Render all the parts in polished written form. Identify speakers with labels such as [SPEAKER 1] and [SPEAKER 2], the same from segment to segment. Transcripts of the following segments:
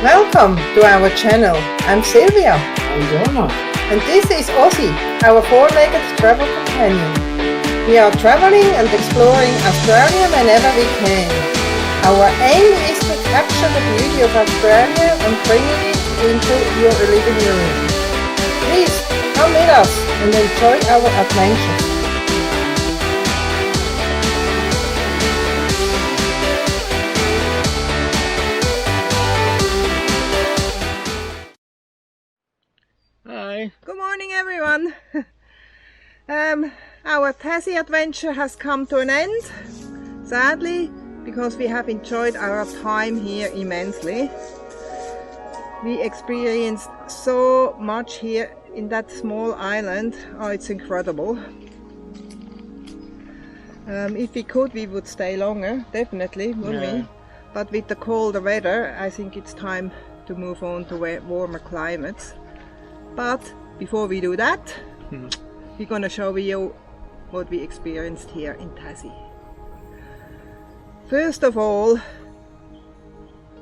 [SPEAKER 1] Welcome to our channel. I'm Sylvia.
[SPEAKER 2] I'm Donna.
[SPEAKER 1] And this is Ozzy, our four-legged travel companion. We are traveling and exploring Australia whenever we can. Our aim is to capture the beauty of Australia and bringing it into your living room. Please come with us and enjoy our adventures.
[SPEAKER 2] Hi.
[SPEAKER 1] Good morning, everyone. Our Tassie adventure has come to an end, sadly, because we have enjoyed our time here immensely. We experienced so much here in that small island. Oh, it's incredible. If we could, we would stay longer, definitely, wouldn't we? But with the colder weather, I think it's time to move on to warmer climates. But before we do that, we're gonna show you what we experienced here in Tassie. First of all,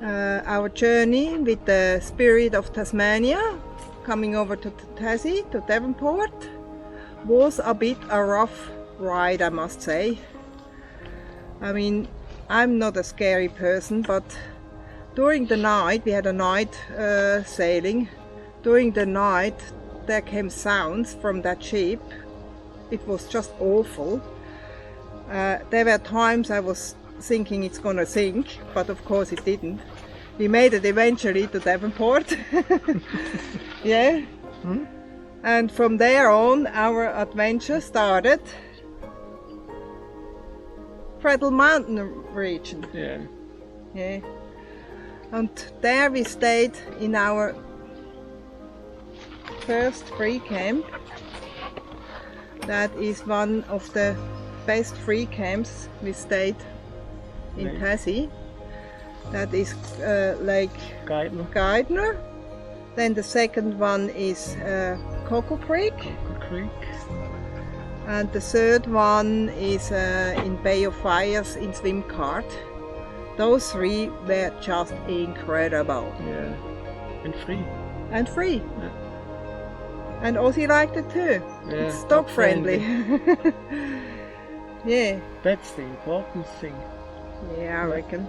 [SPEAKER 1] our journey with the Spirit of Tasmania, coming over to Tassie, to Devonport, was a bit a rough ride, I must say. I mean, I'm not a scary person, but during the night, we had a night sailing. During the night there came sounds from that ship. It was just awful. There were times I was thinking it's gonna sink, but of course it didn't. We made it eventually to Devonport. Yeah. And from there on our adventure started. Cradle Mountain region. Yeah. And there we stayed in our first free camp. That is one of the best free camps we stayed in Tassie. That is Lake Gedan. Then the second one is Coco Creek. And the third one is in Bay of Fires in Swimcart. Those three were just incredible.
[SPEAKER 2] Yeah. And free.
[SPEAKER 1] Yeah. And Ozzy liked it too.
[SPEAKER 2] Yeah,
[SPEAKER 1] it's dog friendly. Yeah.
[SPEAKER 2] That's the important thing.
[SPEAKER 1] Yeah, I reckon.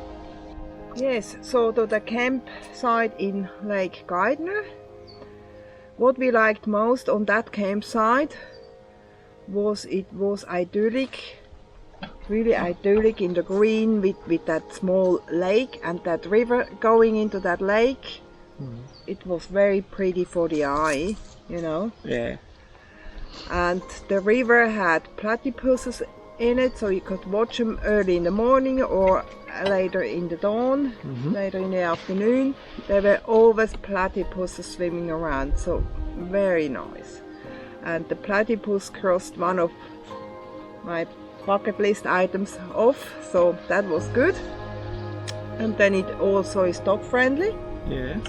[SPEAKER 1] Yes, so to the campsite in Lake Gedan. What we liked most on that campsite was it was idyllic. Really idyllic in the green with that small lake and that river going into that lake. It was very pretty for the eye, you know.
[SPEAKER 2] Yeah.
[SPEAKER 1] And the river had platypuses in it, so you could watch them early in the morning or later in the dawn, later in the afternoon. There were always platypuses swimming around, so very nice. And the platypus crossed one of my bucket list items off, so that was good. And then it also is dog friendly.
[SPEAKER 2] Yeah.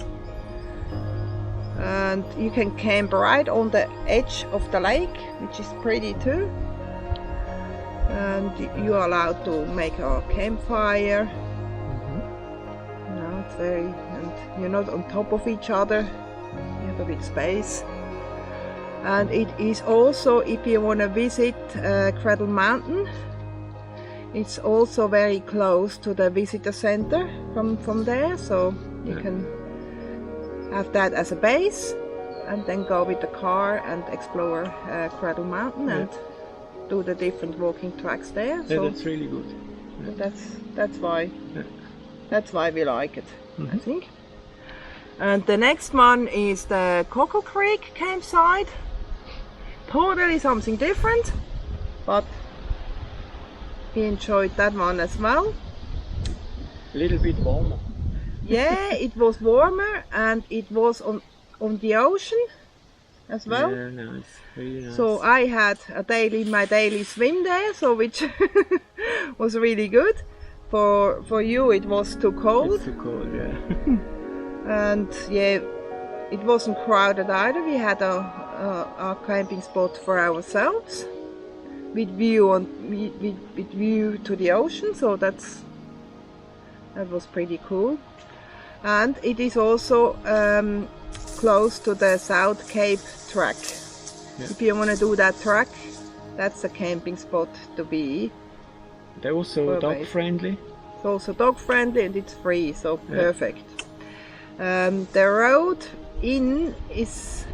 [SPEAKER 1] And you can camp right on the edge of the lake, which is pretty too. And you are allowed to make a campfire. You know, it's and you're not on top of each other. You have a bit space. And it is also, if you want to visit Cradle Mountain, it's also very close to the visitor center from there, so you can have that as a base and then go with the car and explore Cradle Mountain and do the different walking tracks there.
[SPEAKER 2] Yeah,
[SPEAKER 1] so
[SPEAKER 2] that's really good. Yeah.
[SPEAKER 1] That's why we like it, I think. And the next one is the Coco Creek campsite. Totally something different, but we enjoyed that one as well.
[SPEAKER 2] A little bit warmer.
[SPEAKER 1] Yeah, it was warmer and it was on the ocean as well.
[SPEAKER 2] Yeah, nice, really nice.
[SPEAKER 1] So I had my daily swim there, so which was really good. For you it was too cold.
[SPEAKER 2] It's too cold, yeah.
[SPEAKER 1] And yeah, it wasn't crowded either. We had a camping spot for ourselves with view to the ocean, so that was pretty cool. And it is also close to the South Cape track.
[SPEAKER 2] Yeah.
[SPEAKER 1] If you want to do that track, that's a camping spot to be.
[SPEAKER 2] They're also dog friendly.
[SPEAKER 1] It's also dog friendly and it's free, so perfect. The road in is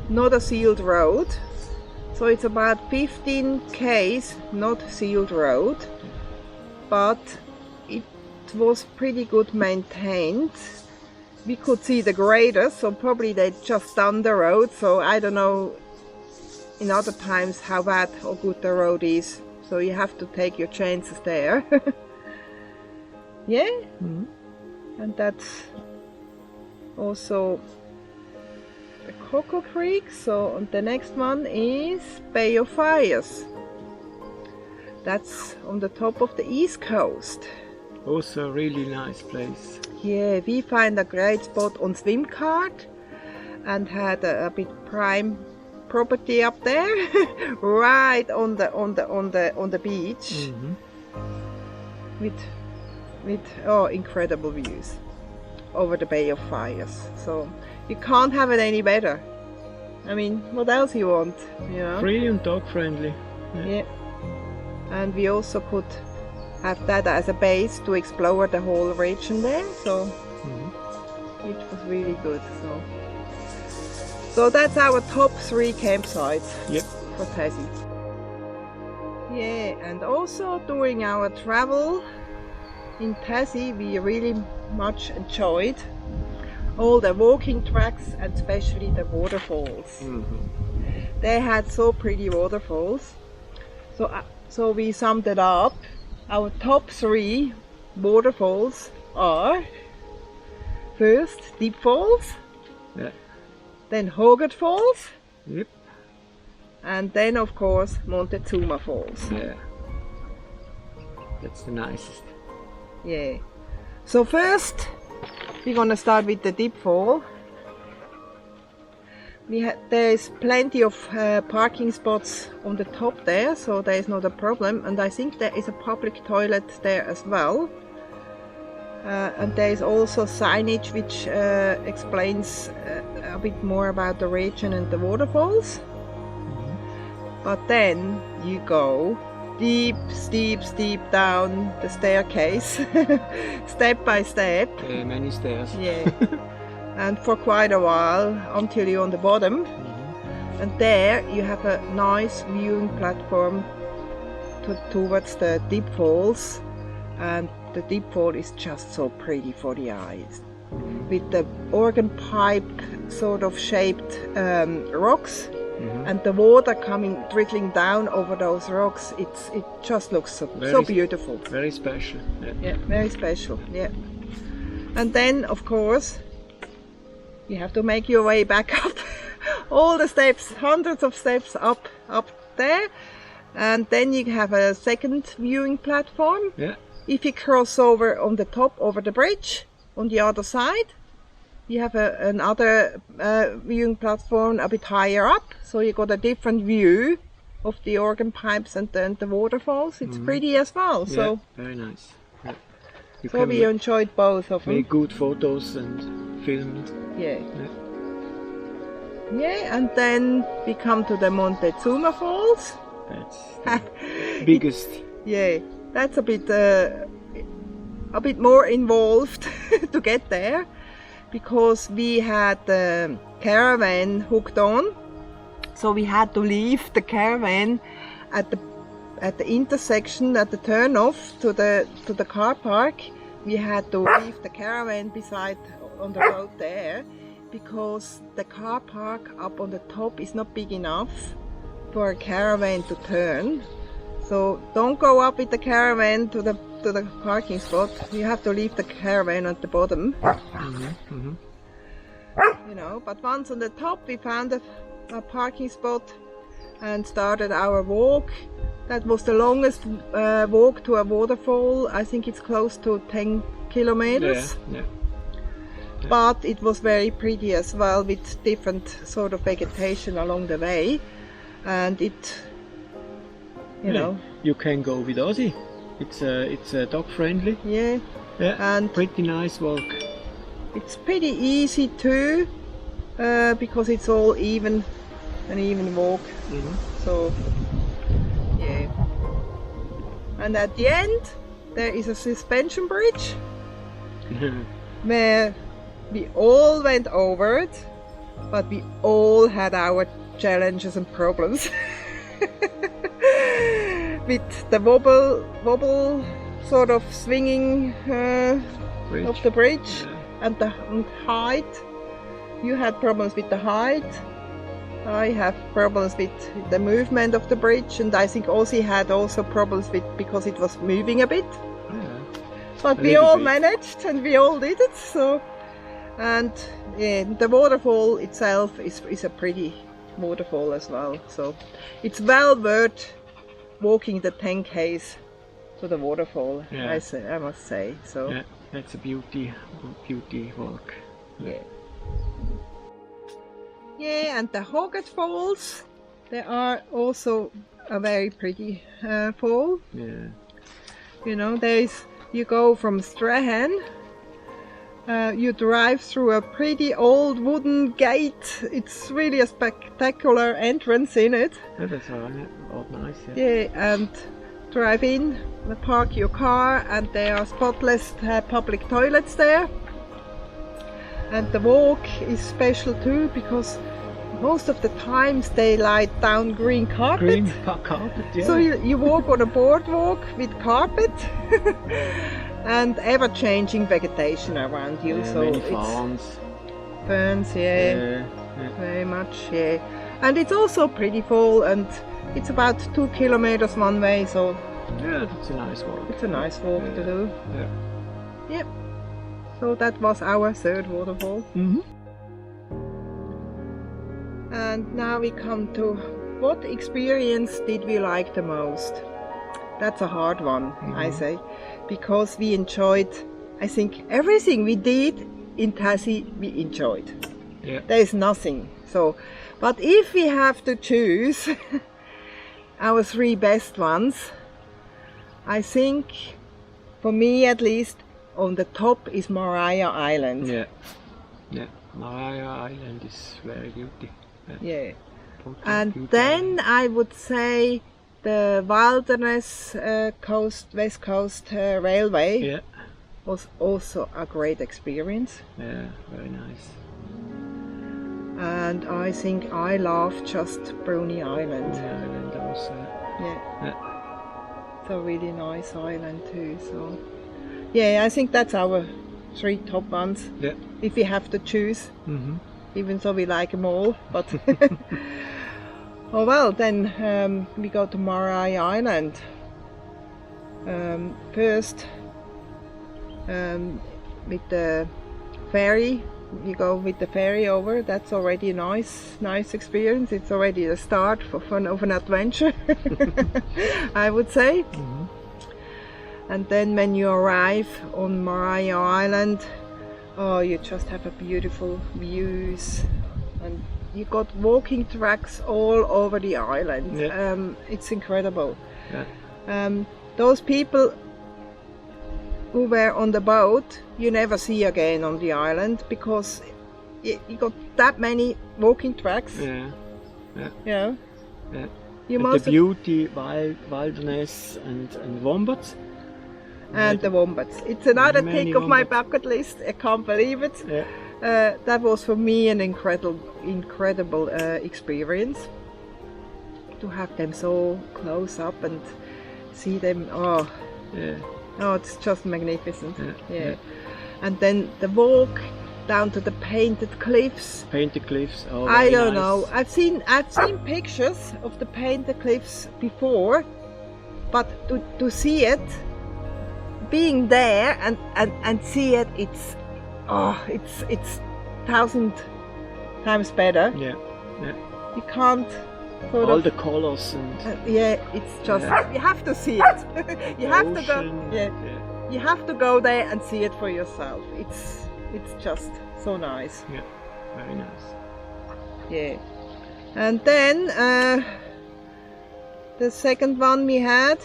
[SPEAKER 1] not a sealed road, so it's about 15 k's not sealed road, but it was pretty good maintained. We could see the graders, so probably they just done the road, so I don't know in other times how bad or good the road is, so you have to take your chances there. Yeah. And that's also the Coco Creek. So the next one is Bay of Fires. That's on the top of the east coast.
[SPEAKER 2] Also a really nice place.
[SPEAKER 1] Yeah, we find a great spot on swim cart and had a bit prime property up there, right on the beach, with incredible views over the Bay of Fires. So you can't have it any better. I mean, what else you want, you know?
[SPEAKER 2] Free and dog friendly.
[SPEAKER 1] Yeah. And we also could have that as a base to explore the whole region there, so it was really good. So that's our top 3 campsites for Tassie. Yeah, and also during our travel in Tassie we really much enjoyed all the walking tracks and especially the waterfalls. They had so pretty waterfalls. So we summed it up. Our top 3 waterfalls are first Deep Falls, then Hogarth Falls, and then of course Montezuma Falls.
[SPEAKER 2] Yeah, that's the nicest.
[SPEAKER 1] Yeah. So first we're gonna start with the Deep Fall. There's plenty of parking spots on the top there, so there is not a problem, and I think there is a public toilet there as well. And there is also signage which explains a bit more about the region and the waterfalls. But then you go steep down the staircase, step by step.
[SPEAKER 2] Many stairs.
[SPEAKER 1] Yeah. And for quite a while until you're on the bottom. And there you have a nice viewing platform towards the Deep Falls, and the Deep Fall is just so pretty for the eyes, with the organ pipe sort of shaped rocks, and the water trickling down over those rocks. It just looks so beautiful.
[SPEAKER 2] Very special.
[SPEAKER 1] Yeah, very special. Yeah. And then of course you have to make your way back up all the steps, hundreds of steps up there, and then you have a second viewing platform.
[SPEAKER 2] Yeah.
[SPEAKER 1] If you cross over on the top over the bridge on the other side, you have another viewing platform a bit higher up, so you got a different view of the organ pipes and the waterfalls. It's pretty as well.
[SPEAKER 2] Yeah,
[SPEAKER 1] so
[SPEAKER 2] very nice. Yeah.
[SPEAKER 1] So we enjoyed both of them.
[SPEAKER 2] Make good photos and filmed.
[SPEAKER 1] Yeah. Yeah, and then we come to the Montezuma Falls.
[SPEAKER 2] That's the biggest.
[SPEAKER 1] Yeah, that's a bit more involved to get there, because we had the caravan hooked on, so we had to leave the caravan at the intersection, at the turn off to the car park. We had to leave the caravan beside on the road there, because the car park up on the top is not big enough for a caravan to turn. So don't go up with the caravan to the parking spot. You have to leave the caravan at the bottom. You know, but once on the top we found a parking spot and started our walk. That was the longest walk to a waterfall. I think it's close to 10 kilometers.
[SPEAKER 2] Yeah.
[SPEAKER 1] But it was very pretty as well, with different sort of vegetation along the way, and you know,
[SPEAKER 2] you can go with Ozzy. It's dog friendly.
[SPEAKER 1] Yeah.
[SPEAKER 2] Yeah.
[SPEAKER 1] And
[SPEAKER 2] pretty nice walk.
[SPEAKER 1] It's pretty easy too, because it's all an even walk. So yeah. And at the end there is a suspension bridge where we all went over it, but we all had our challenges and problems with the wobble sort of swinging of the bridge, and the height. You had problems with the height, I have problems with the movement of the bridge, and I think Ozzy had also problems with because it was moving a bit. But we all managed and we all did it. So, and the waterfall itself is a pretty waterfall as well. So it's well worth walking the 10 k's to the waterfall. I must say. So
[SPEAKER 2] yeah, that's a beauty walk.
[SPEAKER 1] Yeah, and the Hoggett Falls, they are also a very pretty fall.
[SPEAKER 2] Yeah.
[SPEAKER 1] You know, you go from Strahan, you drive through a pretty old wooden gate. It's really a spectacular entrance in it.
[SPEAKER 2] Yeah, that's all nice.
[SPEAKER 1] Yeah, and drive in, park your car, and there are spotless public toilets there. And the walk is special too, because most of the times they lie down green carpet.
[SPEAKER 2] Green carpet, yeah.
[SPEAKER 1] So you walk on a boardwalk with carpet and ever-changing vegetation around you.
[SPEAKER 2] Yeah,
[SPEAKER 1] so
[SPEAKER 2] many
[SPEAKER 1] it's
[SPEAKER 2] ferns,
[SPEAKER 1] very much, yeah. And it's also pretty full, and it's about 2 kilometers one way, so
[SPEAKER 2] yeah, that's a nice walk.
[SPEAKER 1] It's a nice walk to do.
[SPEAKER 2] Yeah.
[SPEAKER 1] Yep. So that was our third waterfall. And now we come to what experience did we like the most? That's a hard one, I say, because we enjoyed, I think, everything we did in Tassie we enjoyed.
[SPEAKER 2] Yeah.
[SPEAKER 1] There is nothing. So, but if we have to choose our 3 best ones, I think, for me at least, on the top is Mariah Island.
[SPEAKER 2] Yeah, Mariah Island is very beautiful.
[SPEAKER 1] Yeah. And then I would say the Wilderness West Coast Railway was also a great experience.
[SPEAKER 2] Yeah, very nice.
[SPEAKER 1] And I think I love just Brony Island.
[SPEAKER 2] Brony Island also.
[SPEAKER 1] Yeah. It's a really nice island too. So yeah, I think that's our 3 top ones.
[SPEAKER 2] Yeah.
[SPEAKER 1] If we have to choose. Even though we like them all, but oh well, then we go to Mariah Island. First with the ferry, you go with the ferry over. That's already a nice experience. It's already the start of an adventure, I would say. And then when you arrive on Mariah Island, oh, you just have a beautiful views, and you got walking tracks all over the island. It's incredible. Those people who were on the boat, you never see again on the island, because you got that many walking tracks. You must
[SPEAKER 2] the beauty, wilderness, and wombats.
[SPEAKER 1] And the wombats. It's another tick of my bucket list. I can't believe it. That was for me an incredible experience. To have them so close up and see them. Oh, it's just magnificent. And then the walk down to the painted cliffs.
[SPEAKER 2] Oh,
[SPEAKER 1] I don't know. I've seen pictures of the painted cliffs before, but to see it, being there and see it, it's 1,000 times better. You can't sort
[SPEAKER 2] all
[SPEAKER 1] of,
[SPEAKER 2] the colors and
[SPEAKER 1] it's just you have to see it. You have to go. You have to go there and see it for yourself. It's just so nice.
[SPEAKER 2] Very nice.
[SPEAKER 1] And then the second one we had,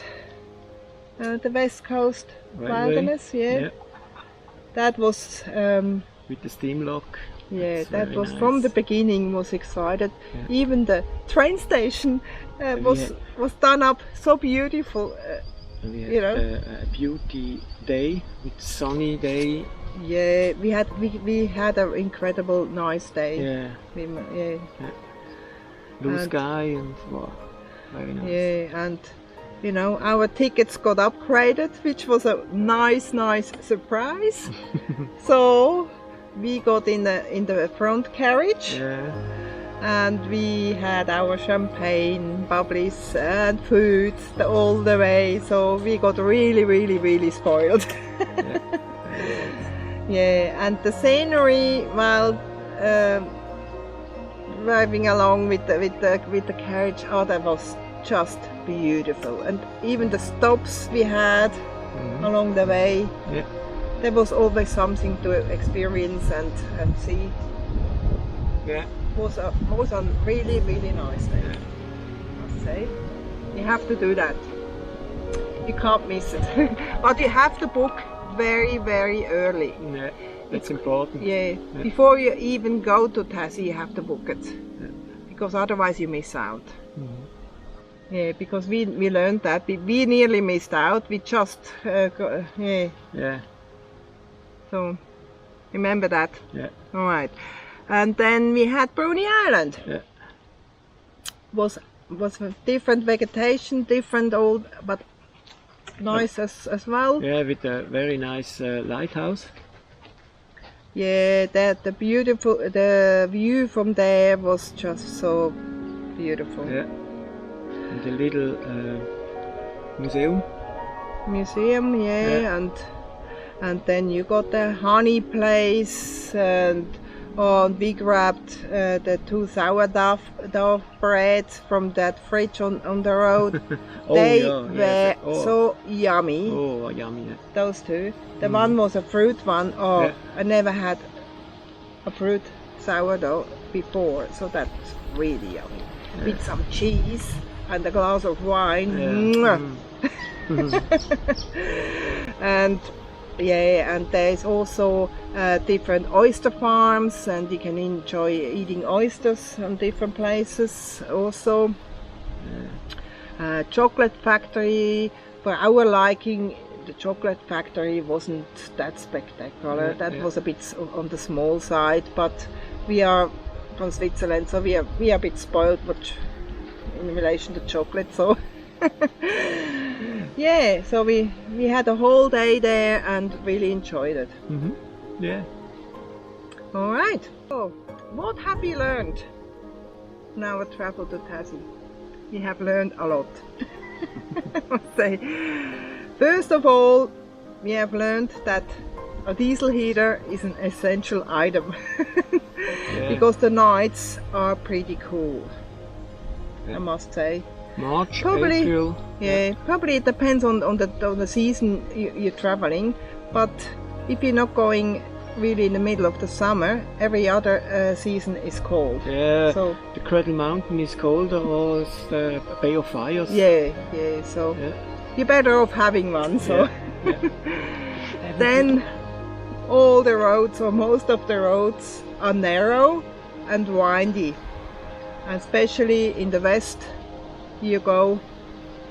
[SPEAKER 1] the West Coast Wilderness. That was
[SPEAKER 2] with the steam lock.
[SPEAKER 1] Yeah,
[SPEAKER 2] It's
[SPEAKER 1] that
[SPEAKER 2] very
[SPEAKER 1] was
[SPEAKER 2] nice.
[SPEAKER 1] from the beginning was excited.
[SPEAKER 2] Yeah.
[SPEAKER 1] Even the train station was done up so beautiful.
[SPEAKER 2] We had
[SPEAKER 1] you know.
[SPEAKER 2] a beauty day, with sunny day.
[SPEAKER 1] Yeah, we had an incredible nice day.
[SPEAKER 2] Yeah.
[SPEAKER 1] Yeah.
[SPEAKER 2] Blue
[SPEAKER 1] And-
[SPEAKER 2] sky and wow, very nice.
[SPEAKER 1] Yeah, and you know our tickets got upgraded, which was a nice surprise. So we got in the front carriage,
[SPEAKER 2] Yeah.
[SPEAKER 1] and we had our champagne, bubblies, and food all the way. So we got really spoiled. Yeah, and the scenery while driving along with the carriage, oh, that was just beautiful. And even the stops we had along the way,
[SPEAKER 2] Yeah.
[SPEAKER 1] there was always something to experience and see.
[SPEAKER 2] Yeah.
[SPEAKER 1] Was a really nice day, I must say. You have to do that. You can't miss it. But you have to book very early.
[SPEAKER 2] Yeah. That's important.
[SPEAKER 1] Yeah. Before you even go to Tassie, you have to book it. Because otherwise you miss out. Yeah, because we learned that. We nearly missed out. We just,
[SPEAKER 2] Yeah.
[SPEAKER 1] So, remember that.
[SPEAKER 2] Yeah.
[SPEAKER 1] Alright. And then we had Brony Island.
[SPEAKER 2] Yeah.
[SPEAKER 1] Was a different vegetation, different old, but nice as well.
[SPEAKER 2] Yeah, with a very nice lighthouse.
[SPEAKER 1] Yeah, the view from there was just so beautiful.
[SPEAKER 2] Yeah. And a little museum.
[SPEAKER 1] Museum, yeah. And then you got the honey place, and we grabbed the 2 sourdough breads from that fridge on the road. They were so yummy.
[SPEAKER 2] Oh, yummy. Yeah.
[SPEAKER 1] Those two. The one was a fruit one. Oh,
[SPEAKER 2] Yeah.
[SPEAKER 1] I never had a fruit sourdough before, so that's really yummy.
[SPEAKER 2] Yeah.
[SPEAKER 1] With some cheese and a glass of wine.
[SPEAKER 2] Yeah.
[SPEAKER 1] And yeah, and there's also different oyster farms, and you can enjoy eating oysters on different places also. Chocolate factory, for our liking, the chocolate factory wasn't that spectacular. That was a bit on the small side, but we are from Switzerland, so we are a bit spoiled in relation to chocolate. So yeah, so we had a whole day there and really enjoyed it.
[SPEAKER 2] Yeah.
[SPEAKER 1] All right. So, what have you learned on our travel to Tassie? We have learned a lot. I must say. First of all, we have learned that a diesel heater is an essential item because the nights are pretty cool. I must say.
[SPEAKER 2] March,
[SPEAKER 1] Probably,
[SPEAKER 2] April.
[SPEAKER 1] Yeah, probably it depends on the season you're traveling. But if you're not going really in the middle of the summer, every other season is cold.
[SPEAKER 2] Yeah.
[SPEAKER 1] So
[SPEAKER 2] The Cradle Mountain is colder, or the Bay of Fires.
[SPEAKER 1] yeah. So you're better off having one. So then all the roads, or most of the roads, are narrow and windy, and especially in the west. You go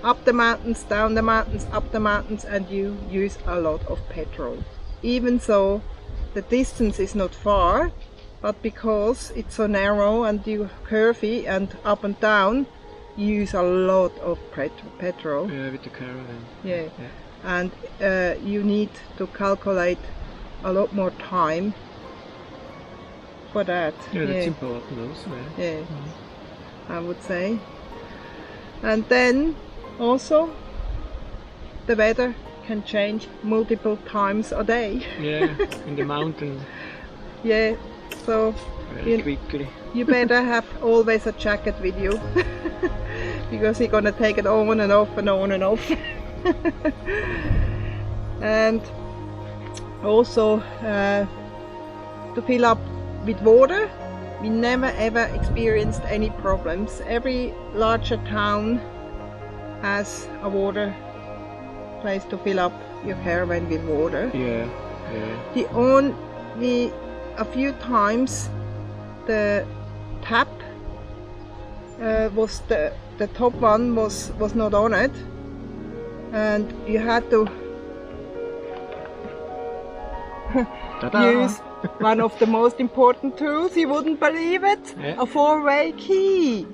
[SPEAKER 1] up the mountains, down the mountains, up the mountains, and you use a lot of petrol. Even so, the distance is not far, but because it's so narrow and you curvy and up and down, you use a lot of petrol.
[SPEAKER 2] Yeah, with the caravan.
[SPEAKER 1] Yeah. And you need to calculate a lot more time for that.
[SPEAKER 2] Yeah, that's important also.
[SPEAKER 1] Yeah, I would say. And then also the weather can change multiple times a day.
[SPEAKER 2] Yeah, in the mountain.
[SPEAKER 1] Yeah, so
[SPEAKER 2] Very quickly.
[SPEAKER 1] you better have always a jacket with you because you're gonna take it on and off and on and off. And also to fill up with water. We never ever experienced any problems. Every larger town has a water place to fill up your caravan with water.
[SPEAKER 2] Yeah.
[SPEAKER 1] The only a few times the tap was the top one was not on it, and you had to use one of the most important tools, you wouldn't believe it, a 4-way key.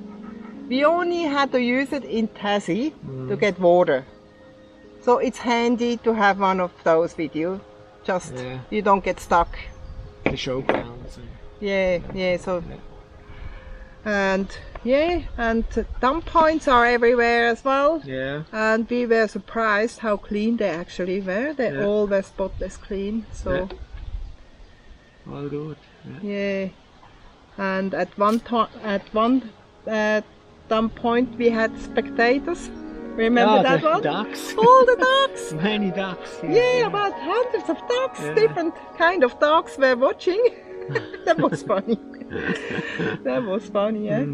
[SPEAKER 1] We only had to use it in Tassie to get water. So it's handy to have one of those with you. Just you don't get stuck.
[SPEAKER 2] The showgrounds.
[SPEAKER 1] And dump points are everywhere as well.
[SPEAKER 2] Yeah.
[SPEAKER 1] And we were surprised how clean they actually were. They all were spotless clean. So
[SPEAKER 2] all good.
[SPEAKER 1] Yeah. And at one dump point we had spectators. Remember that one?
[SPEAKER 2] Ducks.
[SPEAKER 1] All the ducks.
[SPEAKER 2] Many ducks.
[SPEAKER 1] Yeah, about hundreds of ducks. Different kind of ducks were watching. That was funny. That was funny, yeah.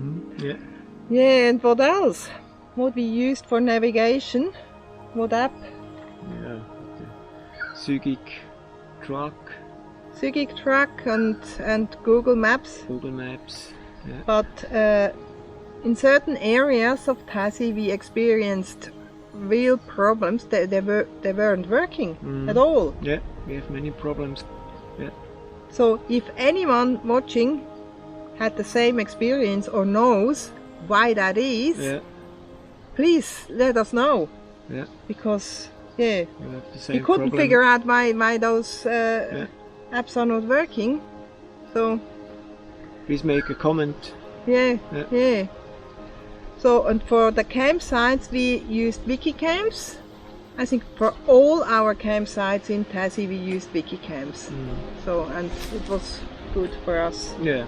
[SPEAKER 1] Yeah, and what else? What we used for navigation? What app?
[SPEAKER 2] Yeah, Sugic Truck.
[SPEAKER 1] Sugic Truck and Google Maps.
[SPEAKER 2] Google Maps. Yeah.
[SPEAKER 1] But in certain areas of Tassie we experienced real problems. They weren't working at all.
[SPEAKER 2] Yeah, we have many problems. Yeah.
[SPEAKER 1] So if anyone watching had the same experience or knows why that is, please let us know.
[SPEAKER 2] Yeah.
[SPEAKER 1] Because
[SPEAKER 2] we have the same
[SPEAKER 1] we couldn't
[SPEAKER 2] problem.
[SPEAKER 1] figure out why those apps are not working. So
[SPEAKER 2] please make a comment.
[SPEAKER 1] Yeah. So, and for the campsites we used Wikicamps. I think for all our campsites in Tassie we used Wikicamps. So, and it was good for us.
[SPEAKER 2] Yeah.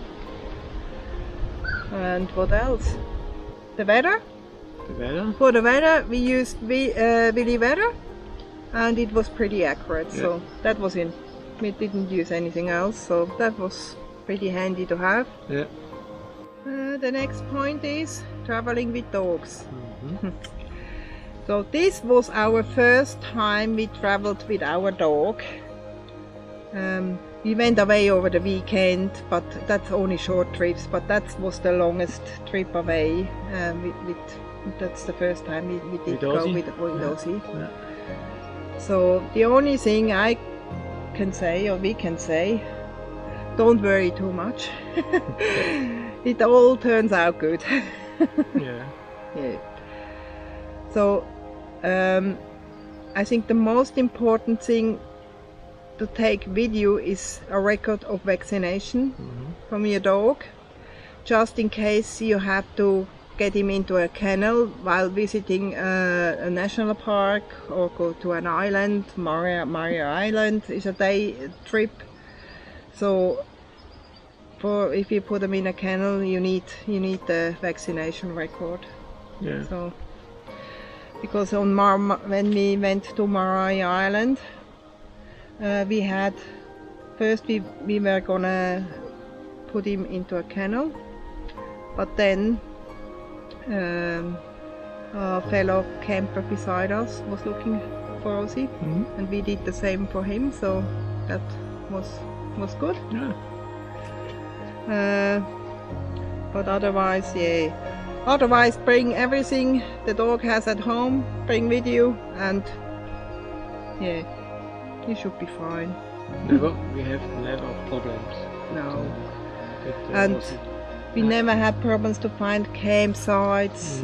[SPEAKER 1] And what else? The weather?
[SPEAKER 2] The weather?
[SPEAKER 1] For the weather we used Willy Weather, and it was pretty accurate. So that was in. We didn't use anything else, so that was pretty handy to have.
[SPEAKER 2] Yeah.
[SPEAKER 1] The next point is traveling with dogs. So this was our first time we traveled with our dog. We went away over the weekend, but that's only short trips, but that was the longest trip away. That's the first time we did go with Ozzy.
[SPEAKER 2] Yeah.
[SPEAKER 1] So the only thing I can say, or we can say, don't worry too much. It all turns out good.
[SPEAKER 2] Yeah.
[SPEAKER 1] So I think the most important thing to take with you is a record of vaccination from your dog, just in case you have to get him into a kennel while visiting a national park or go to an island. Maria Island is a day trip. So if you put them in a kennel, you need the vaccination record.
[SPEAKER 2] Yeah.
[SPEAKER 1] So because when we went to Maria Island, we had first we were gonna put him into a kennel, but then a fellow camper beside us was looking for Ozzy, and we did the same for him. So that was good.
[SPEAKER 2] Yeah.
[SPEAKER 1] But otherwise, otherwise bring everything the dog has at home, bring with you, and you should be fine.
[SPEAKER 2] We have never problems.
[SPEAKER 1] No. And we never had problems to find campsites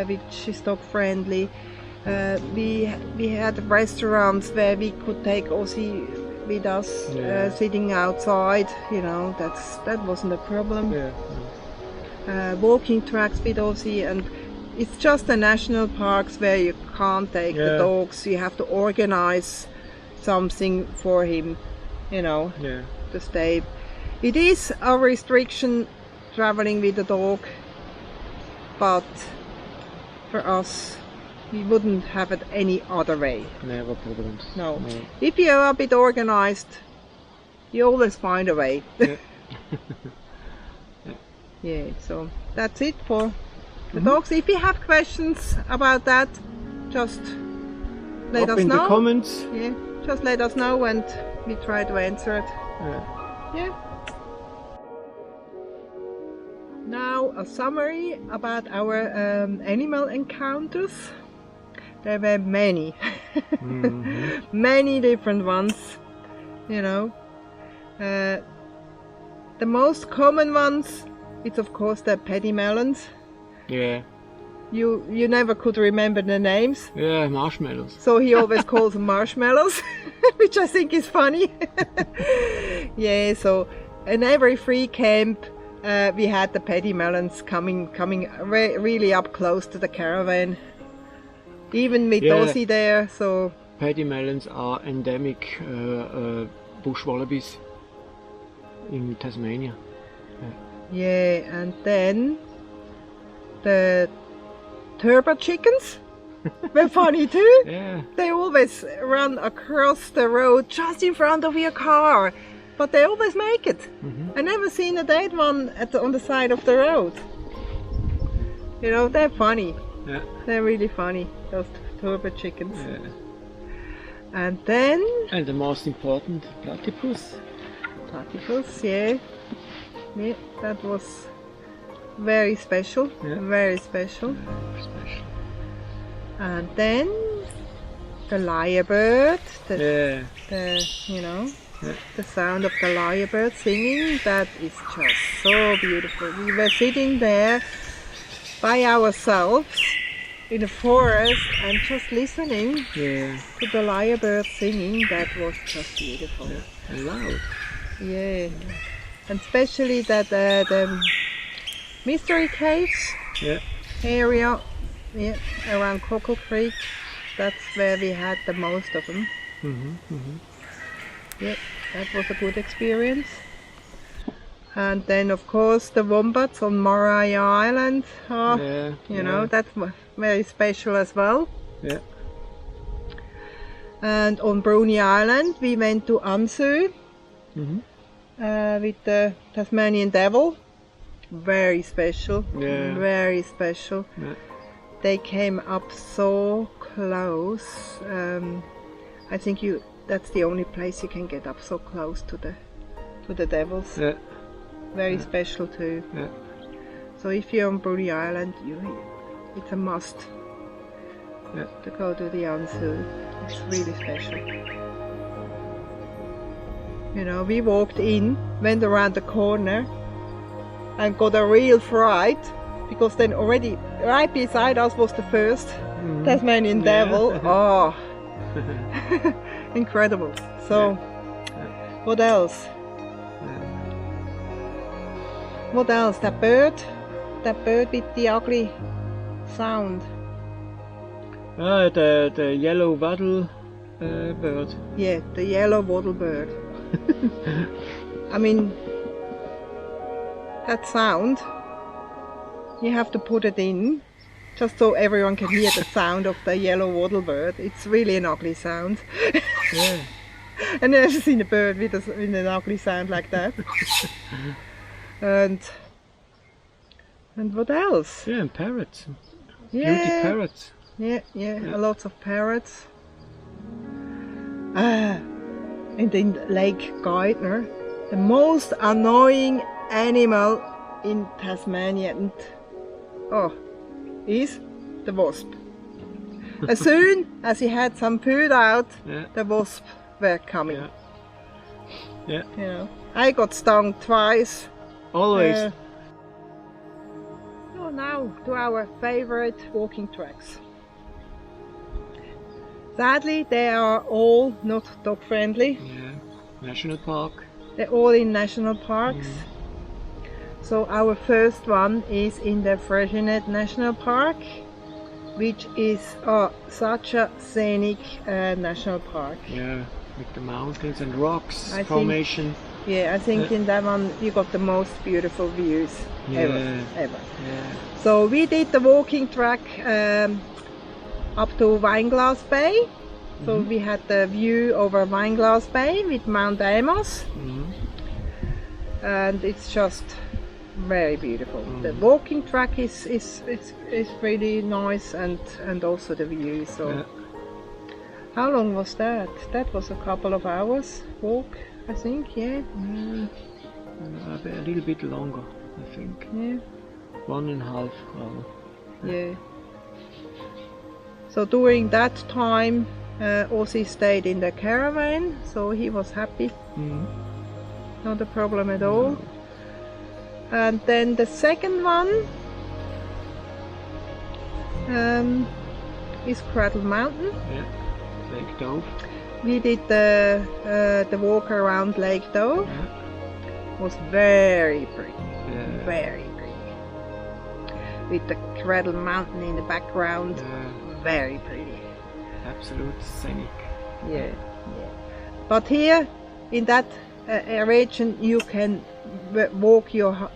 [SPEAKER 1] which is dog friendly. We had restaurants where we could take Ozzy with us, sitting outside. That wasn't a problem. Walking tracks with Ozzy, and it's just the national parks where you can't take the dogs. You have to organize something for him, to stay. It is a restriction traveling with the dog, but for us we wouldn't have it any other way.
[SPEAKER 2] Never problems.
[SPEAKER 1] No. If you are a bit organized, you always find a way. So that's it for the dogs. If you have questions about that, just let us know.
[SPEAKER 2] In the comments.
[SPEAKER 1] Just let us know and we try to answer it. Yeah. Now a summary about our animal encounters. There were many, many different ones, you know. The most common ones, it's of course the paddy melons.
[SPEAKER 2] Yeah.
[SPEAKER 1] You never could remember the names.
[SPEAKER 2] Yeah, marshmallows.
[SPEAKER 1] So he always calls them marshmallows, which I think is funny. Yeah, so in every free camp we had the paddy melons coming really up close to the caravan. Even with Tassie there, so...
[SPEAKER 2] Paddy melons are endemic bush wallabies in Tasmania.
[SPEAKER 1] Yeah, and then the turbo chickens were funny too.
[SPEAKER 2] Yeah.
[SPEAKER 1] They always run across the road just in front of your car, but they always make it. I never seen a dead one on the side of the road. You know, they're funny.
[SPEAKER 2] Yeah.
[SPEAKER 1] They're really funny, those turbo chickens.
[SPEAKER 2] Yeah.
[SPEAKER 1] And then...
[SPEAKER 2] And the most important, platypus.
[SPEAKER 1] Platypus, yeah. Yeah, that was very special.
[SPEAKER 2] Yeah.
[SPEAKER 1] Very special.
[SPEAKER 2] Very special.
[SPEAKER 1] And then the lyrebird, the you know, the sound of the lyrebird singing, that is just so beautiful. We were sitting there by ourselves in the forest and just listening to the lyrebird singing. That was just beautiful.
[SPEAKER 2] Yeah. And loud.
[SPEAKER 1] Yeah, and especially that the mystery caves area, around Coco Creek. That's where we had the most of them. Yeah, that was a good experience. And then of course the wombats on Brony Island. You know, that was very special as well.
[SPEAKER 2] Yeah.
[SPEAKER 1] And on Brony Island we went to Ansu with the Tasmanian devil. Very special.
[SPEAKER 2] Yeah.
[SPEAKER 1] Very special.
[SPEAKER 2] Yeah.
[SPEAKER 1] They came up so close. I think that's the only place you can get up so close to the devils.
[SPEAKER 2] Yeah.
[SPEAKER 1] Very special too.
[SPEAKER 2] Yeah.
[SPEAKER 1] So if you're on Brony Island, it's a must to go to the Ansu. It's really special. You know, we walked in, went around the corner and got a real fright, because then already right beside us was the first Tasmanian devil. Oh, incredible. So what else? What else? That bird with the ugly sound.
[SPEAKER 2] The yellow wattle bird.
[SPEAKER 1] Yeah, the yellow wattle bird. I mean, that sound, you have to put it in just so everyone can hear the sound of the yellow wattle bird. It's really an ugly sound.
[SPEAKER 2] Yeah.
[SPEAKER 1] I've never seen a bird with an ugly sound like that. And what else?
[SPEAKER 2] Yeah, and parrots.
[SPEAKER 1] Yeah.
[SPEAKER 2] Beauty parrots.
[SPEAKER 1] Yeah, lots of parrots. And in Lake Gedan, the most annoying animal in Tasmania is the wasp. As soon as he had some food out, the wasps were coming.
[SPEAKER 2] Yeah.
[SPEAKER 1] You know, I got stung twice.
[SPEAKER 2] Always.
[SPEAKER 1] So now to our favorite walking tracks. Sadly, they are all not dog friendly.
[SPEAKER 2] Yeah. National park.
[SPEAKER 1] They're all in national parks. So our first one is in the Freshinet National Park, which is such a scenic national park.
[SPEAKER 2] Yeah, with the mountains and rocks formation.
[SPEAKER 1] I think in that one you got the most beautiful views ever.
[SPEAKER 2] Yeah.
[SPEAKER 1] So we did the walking track up to Wineglass Bay. So we had the view over Wineglass Bay with Mount Amos. And it's just very beautiful. The walking track is really nice, and also the view. So how long was that? That was a couple of hours walk, I think, yeah.
[SPEAKER 2] A little bit longer, I think.
[SPEAKER 1] Yeah.
[SPEAKER 2] 1.5 hour.
[SPEAKER 1] Yeah. So during that time, Ozzy stayed in the caravan, so he was happy. Not a problem at all. And then the second one is Cradle Mountain.
[SPEAKER 2] Yeah, Lake Dove.
[SPEAKER 1] We did the walk around Lake Dove.
[SPEAKER 2] Yeah.
[SPEAKER 1] It was very pretty,
[SPEAKER 2] Yeah.
[SPEAKER 1] very pretty. With the Cradle Mountain in the background, very pretty.
[SPEAKER 2] Absolute scenic.
[SPEAKER 1] Yeah, yeah. But here in that region, you can walk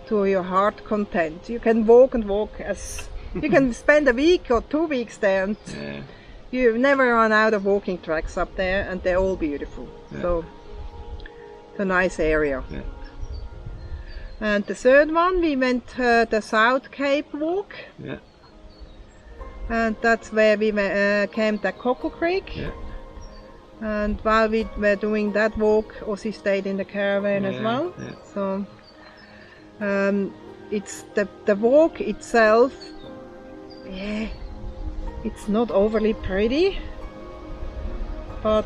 [SPEAKER 1] to your heart content. You can walk and walk as you can spend a week or 2 weeks there, and you never run out of walking tracks up there, and they're all beautiful.
[SPEAKER 2] Yeah.
[SPEAKER 1] So it's a nice area.
[SPEAKER 2] Yeah.
[SPEAKER 1] And the third one, we went the South Cape walk.
[SPEAKER 2] Yeah.
[SPEAKER 1] And that's where we camped at Coco Creek.
[SPEAKER 2] Yeah.
[SPEAKER 1] And while we were doing that walk, Ozzy stayed in the caravan as well.
[SPEAKER 2] Yeah.
[SPEAKER 1] So it's the walk itself, yeah, it's not overly pretty, but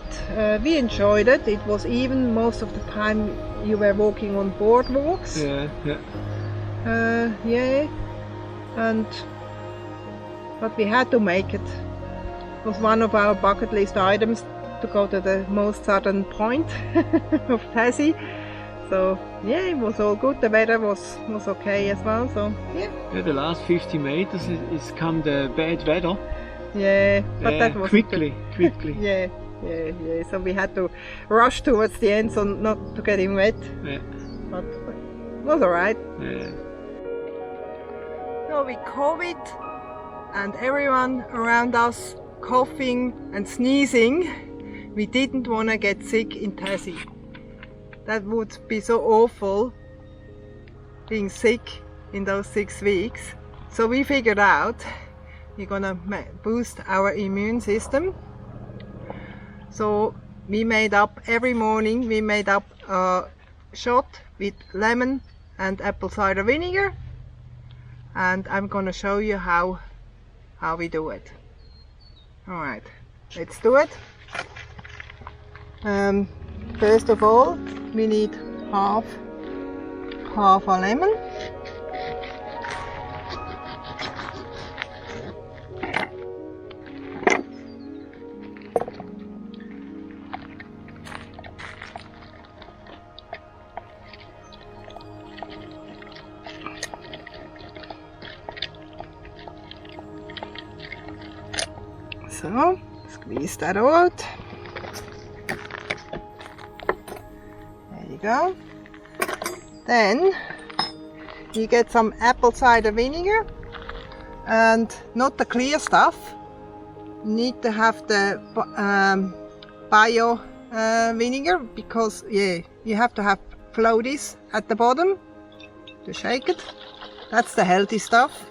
[SPEAKER 1] we enjoyed it. It was even most of the time you were walking on boardwalks.
[SPEAKER 2] Yeah. Yeah.
[SPEAKER 1] Yeah, but we had to make it. It was one of our bucket list items to go to the most southern point of Tassie. So yeah, it was all good. The weather was okay as well. So yeah.
[SPEAKER 2] Yeah, the last 50 meters is come the bad weather.
[SPEAKER 1] Yeah, but that was
[SPEAKER 2] quickly.
[SPEAKER 1] Yeah. So we had to rush towards the end, so not to get him wet.
[SPEAKER 2] Yeah.
[SPEAKER 1] But it was alright.
[SPEAKER 2] Yeah.
[SPEAKER 1] So with COVID and everyone around us coughing and sneezing, we didn't want to get sick in Tassie. That would be so awful, being sick in those 6 weeks. So we figured out we're gonna boost our immune system. So we made up every morning, we made up a shot with lemon and apple cider vinegar, and I'm gonna show you how we do it. Alright, let's do it. First of all, we need half a lemon. So, squeeze that out. There you go. Then you get some apple cider vinegar, and not the clear stuff. You need to have the bio vinegar, because you have to have floaties at the bottom to shake it. That's the healthy stuff.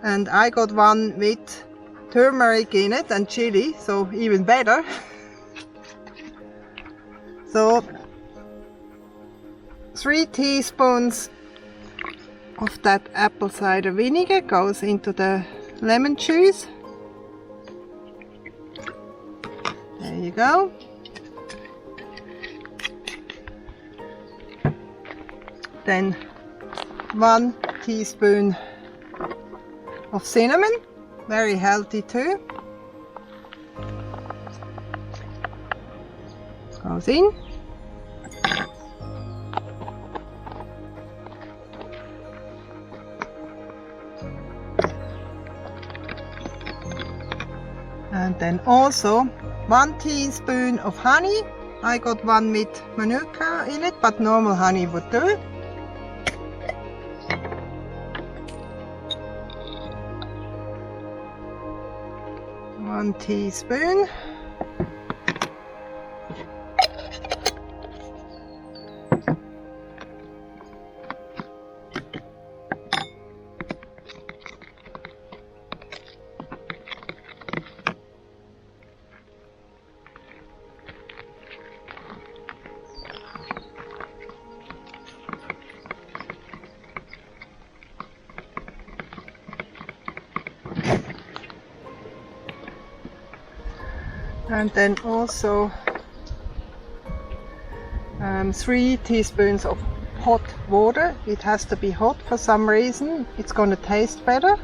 [SPEAKER 1] And I got one with turmeric in it and chili, so even better. So 3 teaspoons of that apple cider vinegar goes into the lemon juice. There you go. Then 1 teaspoon of cinnamon, very healthy too. Goes in. And then also 1 teaspoon of honey. I got one with manuka in it, but normal honey would do. One teaspoon. And then also 3 teaspoons of hot water. It has to be hot for some reason. It's going to taste better.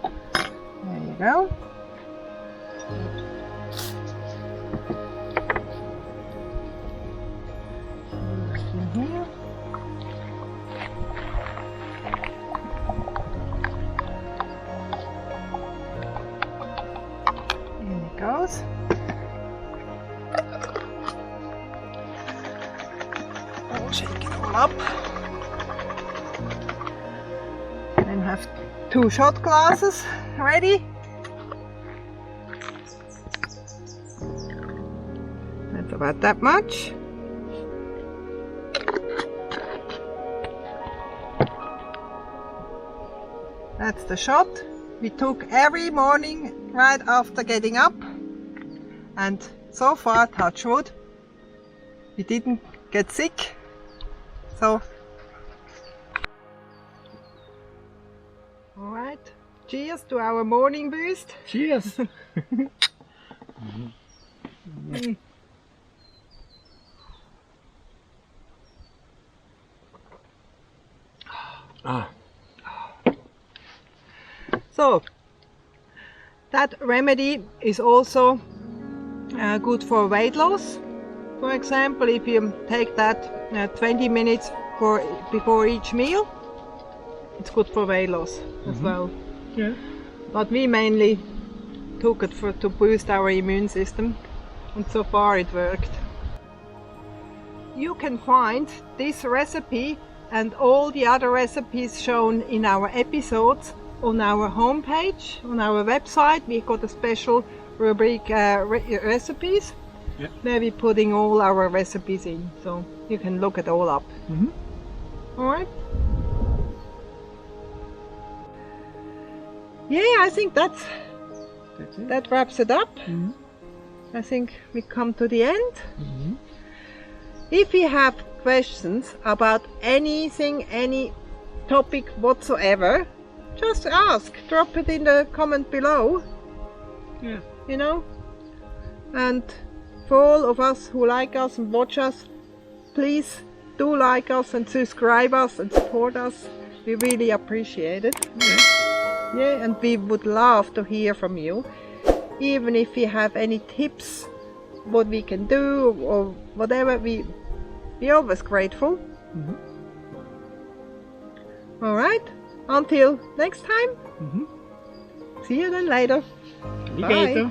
[SPEAKER 1] There you go. In here. In it goes. I'll shake it all up. Then have 2 shot glasses ready. That's about that much. That's the shot we took every morning right after getting up, and so far, touch wood, we didn't get sick. So, all right, cheers to our morning boost.
[SPEAKER 2] Cheers! Ah.
[SPEAKER 1] So, that remedy is also good for weight loss. For example, if you take that 20 minutes before each meal, it's good for weight loss as well.
[SPEAKER 2] Yeah.
[SPEAKER 1] But we mainly took it to boost our immune system, and so far it worked. You can find this recipe and all the other recipes shown in our episodes on our homepage, on our website. We got a special rubric recipes, where we're putting all our recipes in, so you can look it all up. Alright? Yeah, I think that wraps it up. I think we come to the end. If you have questions about anything, any topic whatsoever, just ask, drop it in the comment below.
[SPEAKER 2] Yeah.
[SPEAKER 1] You know, and for all of us who like us and watch us, please do like us and subscribe us and support us. We really appreciate it. Yeah, and we would love to hear from you, even if you have any tips what we can do or whatever. We're always grateful. All right, until next time. See you then later.
[SPEAKER 2] Bye.